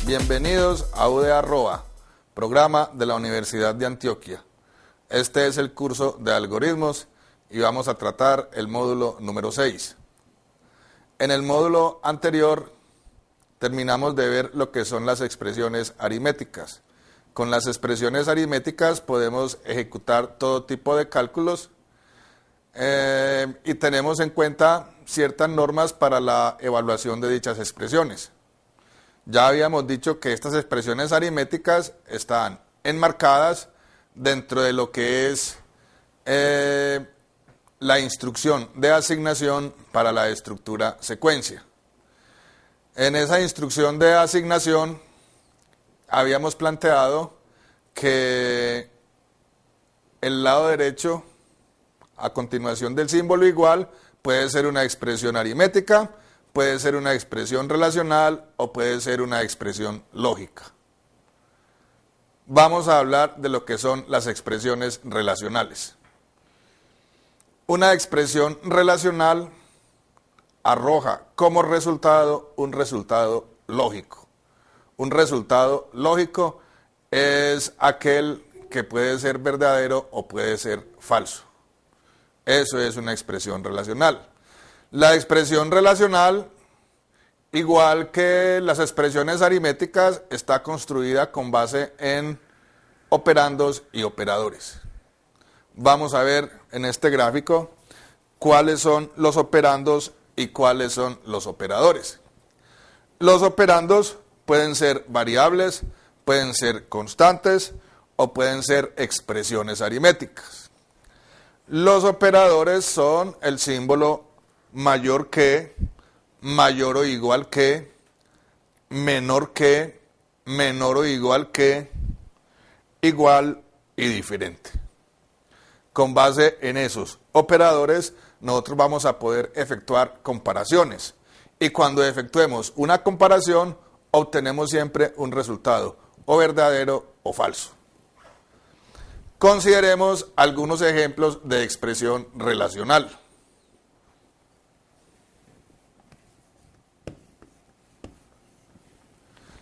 Bienvenidos a UDA Roa, programa de la Universidad de Antioquia. Este es el curso de algoritmos y vamos a tratar el módulo número 6. En el módulo anterior terminamos de ver lo que son las expresiones aritméticas. Con las expresiones aritméticas podemos ejecutar todo tipo de cálculos y tenemos en cuenta ciertas normas para la evaluación de dichas expresiones. Ya habíamos dicho que estas expresiones aritméticas están enmarcadas dentro de lo que es la instrucción de asignación para la estructura secuencia. En esa instrucción de asignación habíamos planteado que el lado derecho, a continuación del símbolo igual, puede ser una expresión aritmética, puede ser una expresión relacional o puede ser una expresión lógica. Vamos a hablar de lo que son las expresiones relacionales. Una expresión relacional arroja como resultado un resultado lógico. Un resultado lógico es aquel que puede ser verdadero o puede ser falso. Eso es una expresión relacional. La expresión relacional, igual que las expresiones aritméticas, está construida con base en operandos y operadores. Vamos a ver en este gráfico cuáles son los operandos y cuáles son los operadores. Los operandos pueden ser variables, pueden ser constantes o pueden ser expresiones aritméticas. Los operadores son el símbolo mayor que, mayor o igual que, menor o igual que, igual y diferente. Con base en esos operadores, nosotros vamos a poder efectuar comparaciones. Y cuando efectuemos una comparación, obtenemos siempre un resultado, o verdadero o falso. Consideremos algunos ejemplos de expresión relacional.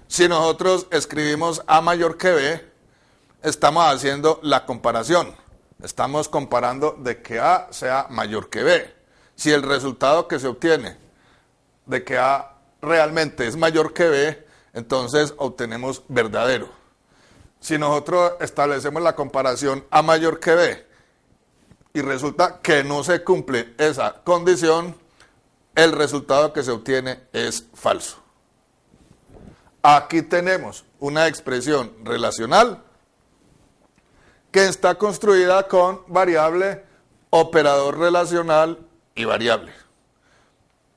Si nosotros escribimos A mayor que B, estamos haciendo la comparación. Estamos comparando de que A sea mayor que B. Si el resultado que se obtiene de que A realmente es mayor que B, entonces obtenemos verdadero. Si nosotros establecemos la comparación A mayor que B y resulta que no se cumple esa condición, el resultado que se obtiene es falso. Aquí tenemos una expresión relacional que está construida con variable, operador relacional y variable.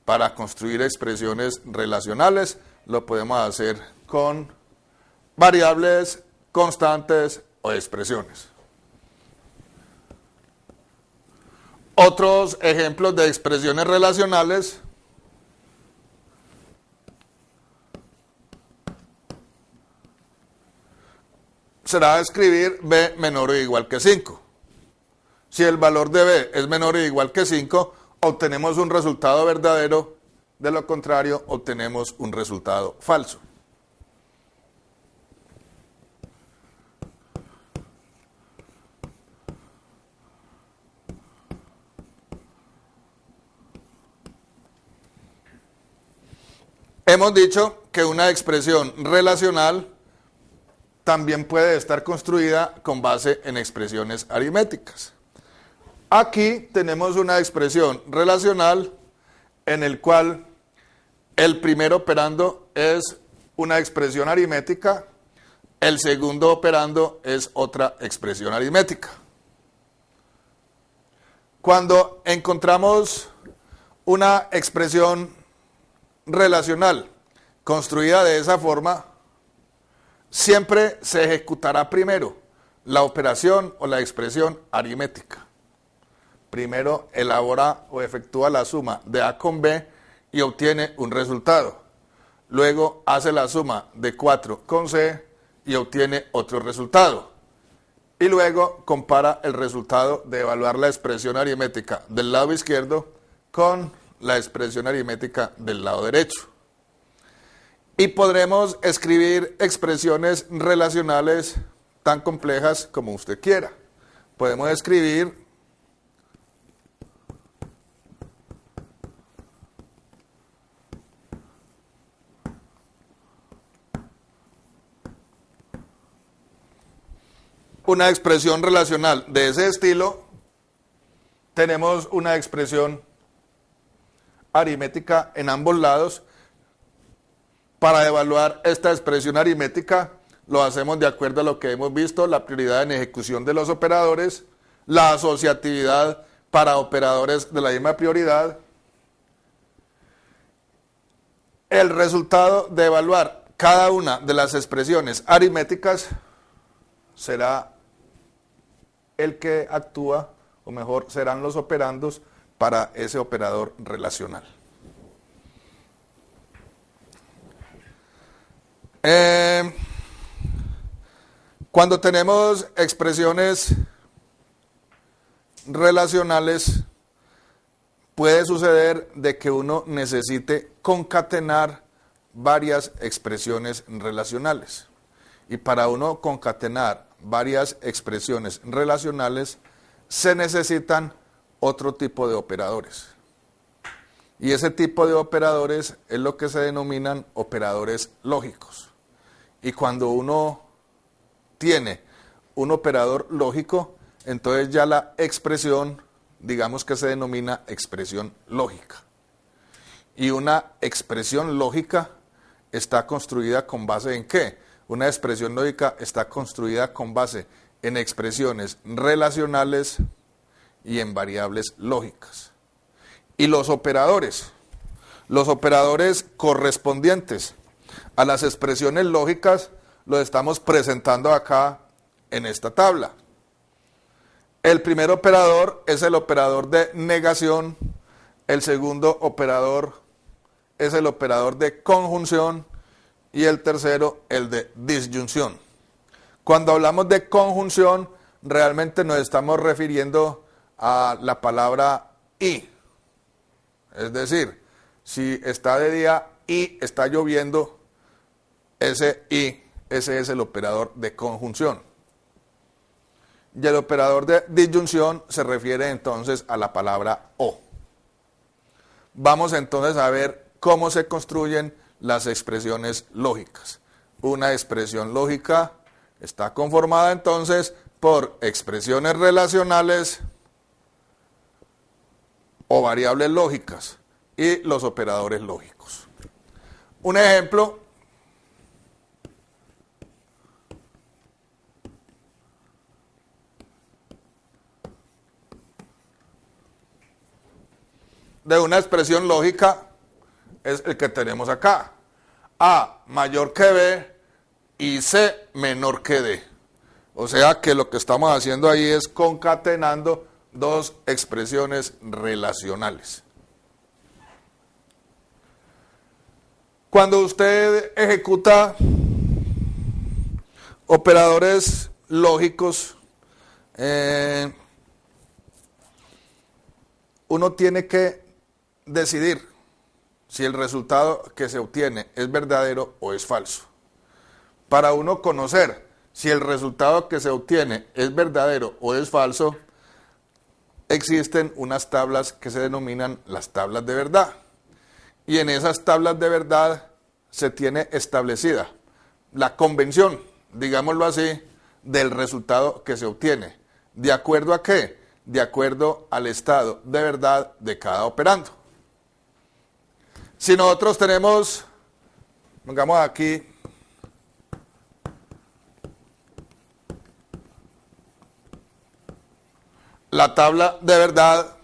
Para construir expresiones relacionales lo podemos hacer con variables, constantes o expresiones. Otros ejemplos de expresiones relacionales será escribir B menor o igual que 5. Si el valor de B es menor o igual que 5, obtenemos un resultado verdadero, de lo contrario obtenemos un resultado falso. Hemos dicho que una expresión relacional también puede estar construida con base en expresiones aritméticas. Aquí tenemos una expresión relacional en el cual el primer operando es una expresión aritmética, el segundo operando es otra expresión aritmética. Cuando encontramos una expresión relacional construida de esa forma, siempre se ejecutará primero la operación o la expresión aritmética. Primero elabora o efectúa la suma de A con B y obtiene un resultado. Luego hace la suma de 4 con C y obtiene otro resultado. Y luego compara el resultado de evaluar la expresión aritmética del lado izquierdo con la expresión aritmética del lado derecho. Y podremos escribir expresiones relacionales tan complejas como usted quiera. Podemos escribir una expresión relacional de ese estilo. Tenemos una expresión aritmética en ambos lados. Para evaluar esta expresión aritmética, lo hacemos de acuerdo a lo que hemos visto: la prioridad en ejecución de los operadores, la asociatividad para operadores de la misma prioridad. El resultado de evaluar cada una de las expresiones aritméticas será el que actúa, o mejor, serán los operandos para ese operador relacional. Cuando tenemos expresiones relacionales, puede suceder de que uno necesite concatenar varias expresiones relacionales. Y para uno concatenar varias expresiones relacionales, se necesitan otro tipo de operadores. Y ese tipo de operadores es lo que se denominan operadores lógicos. Y cuando uno tiene un operador lógico, entonces ya la expresión, digamos que se denomina expresión lógica. Y una expresión lógica está construida con base en ¿qué? Una expresión lógica está construida con base en expresiones relacionales y en variables lógicas. Y los operadores correspondientes a las expresiones lógicas los estamos presentando acá en esta tabla. El primer operador es el operador de negación, el segundo operador es el operador de conjunción y el tercero el de disyunción. Cuando hablamos de conjunción, realmente nos estamos refiriendo a la palabra y. Es decir, si está de día y está lloviendo, ese es el operador de conjunción. Y el operador de disyunción se refiere entonces a la palabra o. Vamos entonces a ver cómo se construyen las expresiones lógicas. Una expresión lógica está conformada entonces por expresiones relacionales o variables lógicas y los operadores lógicos. Un ejemplo de una expresión lógica es el que tenemos acá: A mayor que B y C menor que D. O sea que lo que estamos haciendo ahí es concatenando dos expresiones relacionales. Cuando usted ejecuta operadores lógicos, uno tiene que decidir si el resultado que se obtiene es verdadero o es falso. Para uno conocer si el resultado que se obtiene es verdadero o es falso, existen unas tablas que se denominan las tablas de verdad. Y en esas tablas de verdad se tiene establecida la convención, digámoslo así, del resultado que se obtiene. ¿De acuerdo a qué? De acuerdo al estado de verdad de cada operando. Si nosotros tenemos, pongamos aquí, la tabla de verdad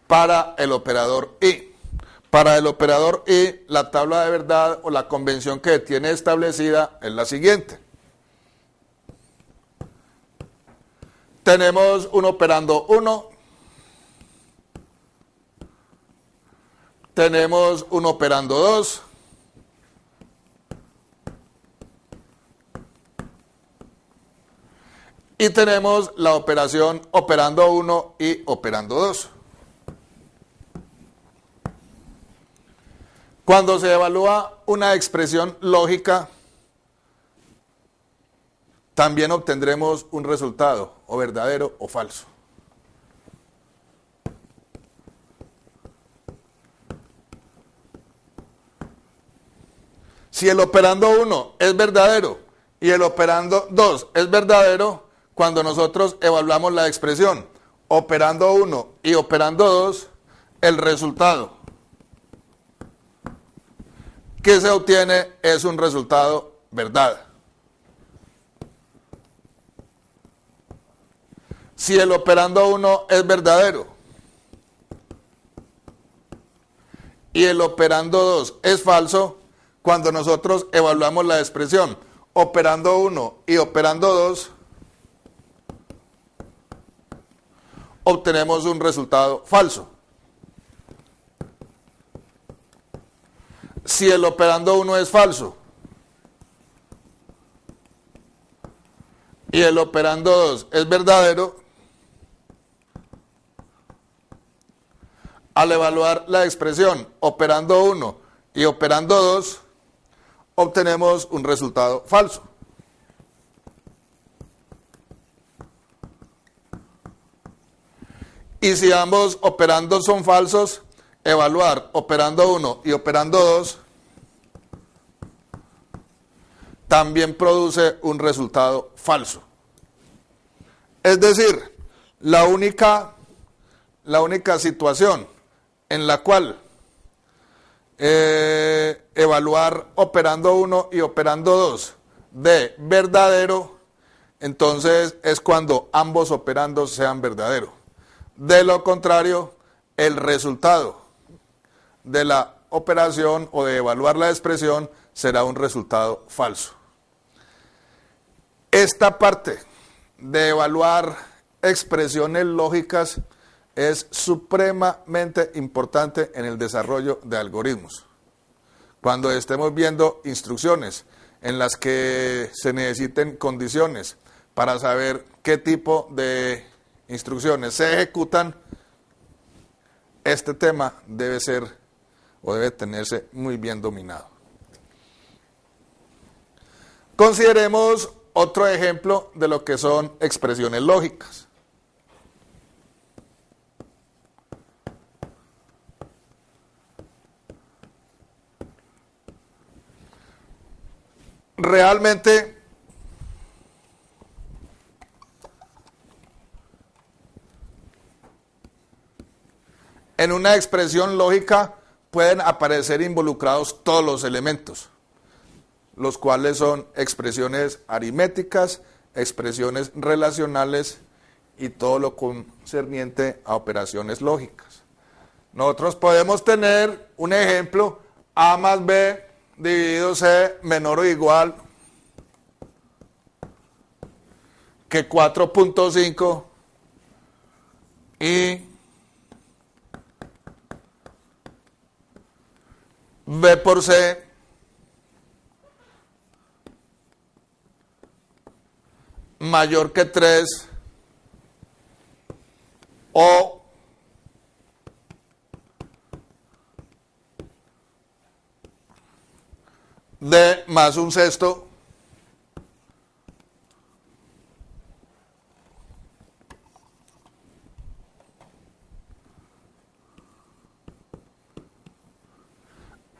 para el operador y. Para el operador y, la tabla de verdad o la convención que tiene establecida es la siguiente. Tenemos un operando 1, tenemos un operando 2, y tenemos la operación operando 1 y operando 2. Cuando se evalúa una expresión lógica, también obtendremos un resultado, o verdadero o falso. Si el operando 1 es verdadero y el operando 2 es verdadero, cuando nosotros evaluamos la expresión operando 1 y operando 2, el resultado que se obtiene es un resultado verdad. Si el operando 1 es verdadero y el operando 2 es falso, cuando nosotros evaluamos la expresión operando 1 y operando 2, obtenemos un resultado falso. Si el operando 1 es falso y el operando 2 es verdadero, al evaluar la expresión operando 1 y operando 2, obtenemos un resultado falso. Y si ambos operandos son falsos, evaluar operando 1 y operando 2 también produce un resultado falso. Es decir, la única situación en la cual evaluar operando 1 y operando 2 de verdadero, entonces es cuando ambos operandos sean verdaderos. De lo contrario, el resultado de la operación o de evaluar la expresión será un resultado falso. Esta parte de evaluar expresiones lógicas es supremamente importante en el desarrollo de algoritmos. Cuando estemos viendo instrucciones en las que se necesiten condiciones para saber qué tipo de instrucciones se ejecutan, este tema debe ser o debe tenerse muy bien dominado. Consideremos otro ejemplo de lo que son expresiones lógicas. Realmente en una expresión lógica pueden aparecer involucrados todos los elementos, los cuales son expresiones aritméticas, expresiones relacionales y todo lo concerniente a operaciones lógicas. Nosotros podemos tener un ejemplo: A más B dividido C menor o igual que 4.5 y B por C mayor que 3 o D más un sexto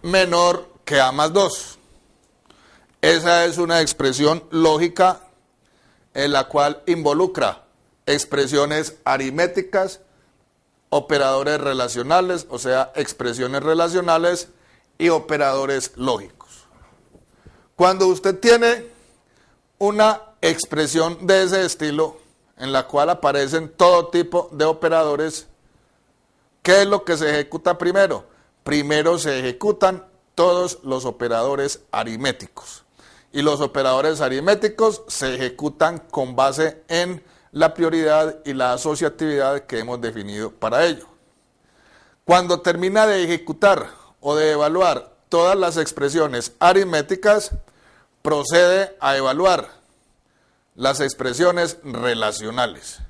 menor que A más 2. Esa es una expresión lógica en la cual involucra expresiones aritméticas, operadores relacionales, o sea, expresiones relacionales y operadores lógicos. Cuando usted tiene una expresión de ese estilo, en la cual aparecen todo tipo de operadores, ¿qué es lo que se ejecuta primero? Primero se ejecutan todos los operadores aritméticos. Y los operadores aritméticos se ejecutan con base en la prioridad y la asociatividad que hemos definido para ello. Cuando termina de ejecutar o de evaluar todas las expresiones aritméticas, procede a evaluar las expresiones relacionales.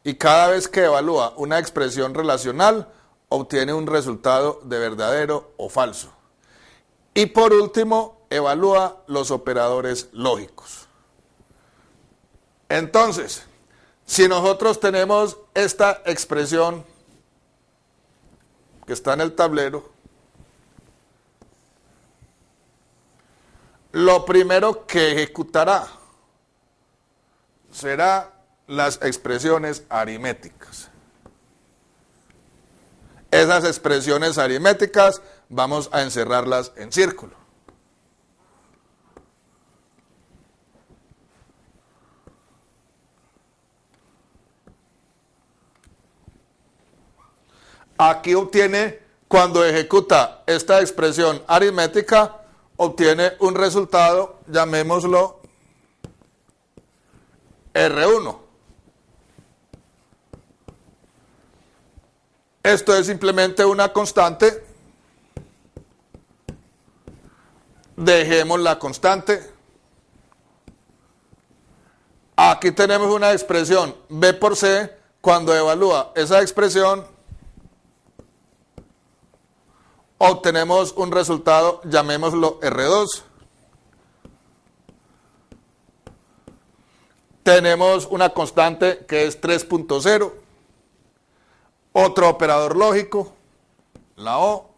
Y cada vez que evalúa una expresión relacional, obtiene un resultado de verdadero o falso. Y por último, evalúa los operadores lógicos. Entonces, si nosotros tenemos esta expresión que está en el tablero, lo primero que ejecutará será las expresiones aritméticas. Esas expresiones aritméticas vamos a encerrarlas en círculo. Aquí obtiene, cuando ejecuta esta expresión aritmética, obtiene un resultado, llamémoslo R1. Esto es simplemente una constante. Dejemos la constante. Aquí tenemos una expresión B por C. Cuando evalúa esa expresión, obtenemos un resultado, llamémoslo R2. Tenemos una constante que es 3.0. Otro operador lógico, la O.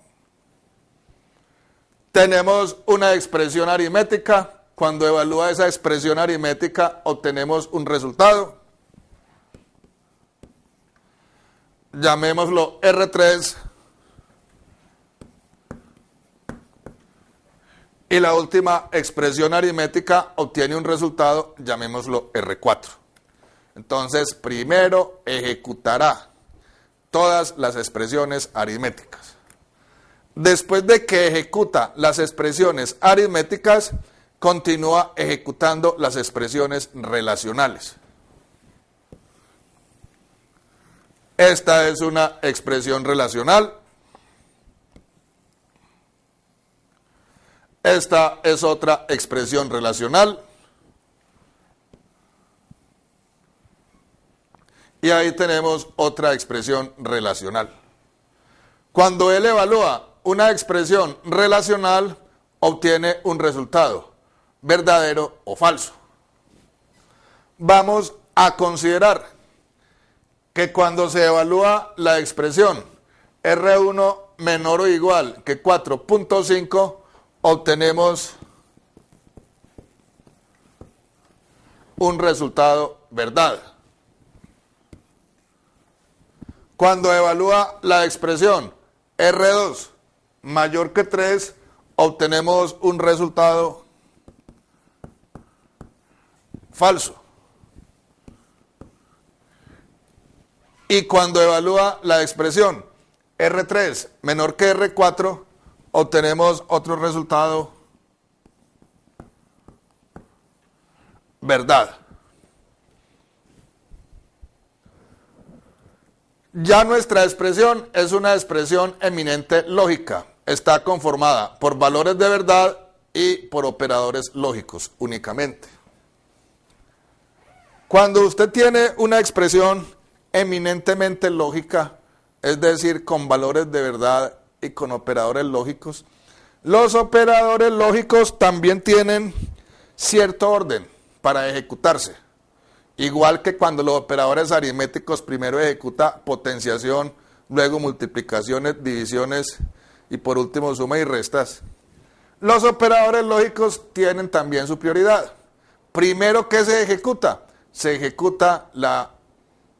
Tenemos una expresión aritmética. Cuando evalúa esa expresión aritmética, obtenemos un resultado. Llamémoslo R3. Y la última expresión aritmética obtiene un resultado, llamémoslo R4. Entonces, primero ejecutará todas las expresiones aritméticas. Después de que ejecuta las expresiones aritméticas, continúa ejecutando las expresiones relacionales. Esta es una expresión relacional. Esta es otra expresión relacional. Y ahí tenemos otra expresión relacional. Cuando él evalúa una expresión relacional, obtiene un resultado, verdadero o falso. Vamos a considerar que cuando se evalúa la expresión R1 menor o igual que 4.5, obtenemos un resultado verdad. Cuando evalúa la expresión R2 mayor que 3, obtenemos un resultado falso. Y cuando evalúa la expresión R3 menor que R4, obtenemos otro resultado verdad. Ya nuestra expresión es una expresión eminente lógica. Está conformada por valores de verdad y por operadores lógicos únicamente. Cuando usted tiene una expresión eminentemente lógica, es decir, con valores de verdad y con operadores lógicos, los operadores lógicos también tienen cierto orden para ejecutarse. Igual que cuando los operadores aritméticos primero ejecuta potenciación, luego multiplicaciones, divisiones y por último suma y restas. Los operadores lógicos tienen también su prioridad. Primero, ¿qué se ejecuta? Se ejecuta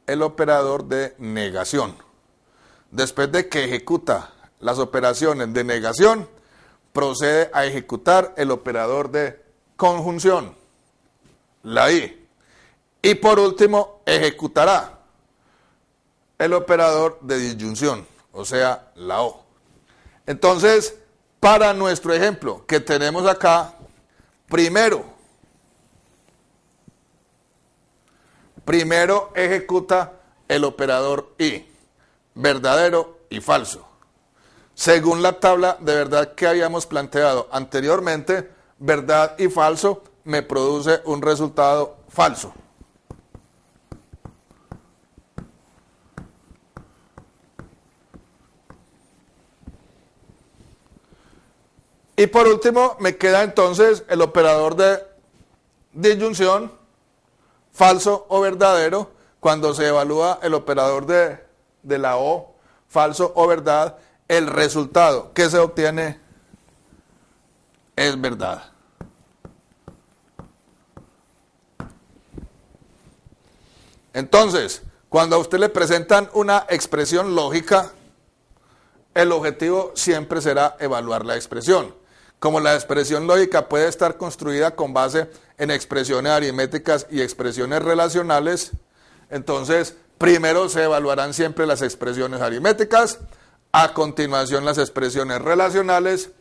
el operador de negación. Después de que ejecuta las operaciones de negación, procede a ejecutar el operador de conjunción, la I. Y por último, ejecutará el operador de disyunción, o sea, la O. Entonces, para nuestro ejemplo que tenemos acá, primero ejecuta el operador I, verdadero y falso. Según la tabla de verdad que habíamos planteado anteriormente, verdad y falso me produce un resultado falso. Y por último, me queda entonces el operador de disyunción, falso o verdadero, cuando se evalúa el operador de la O, falso o verdad, el resultado que se obtiene es verdad. Entonces, cuando a usted le presentan una expresión lógica, el objetivo siempre será evaluar la expresión. Como la expresión lógica puede estar construida con base en expresiones aritméticas y expresiones relacionales, entonces primero se evaluarán siempre las expresiones aritméticas, a continuación las expresiones relacionales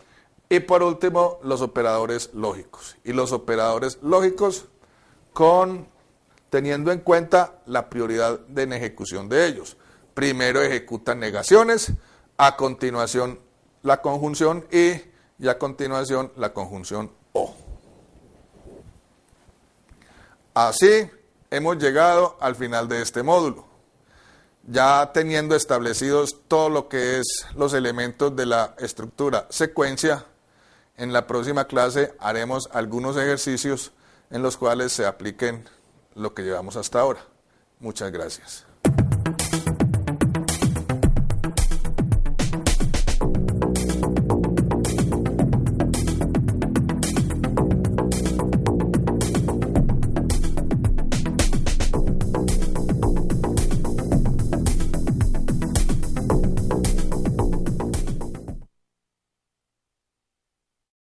y por último los operadores lógicos. Y los operadores lógicos teniendo en cuenta la prioridad en ejecución de ellos. Primero ejecutan negaciones, a continuación la conjunción y a continuación la conjunción o. Así hemos llegado al final de este módulo. Ya teniendo establecidos todo lo que es los elementos de la estructura secuencia, en la próxima clase haremos algunos ejercicios en los cuales se apliquen lo que llevamos hasta ahora. Muchas gracias.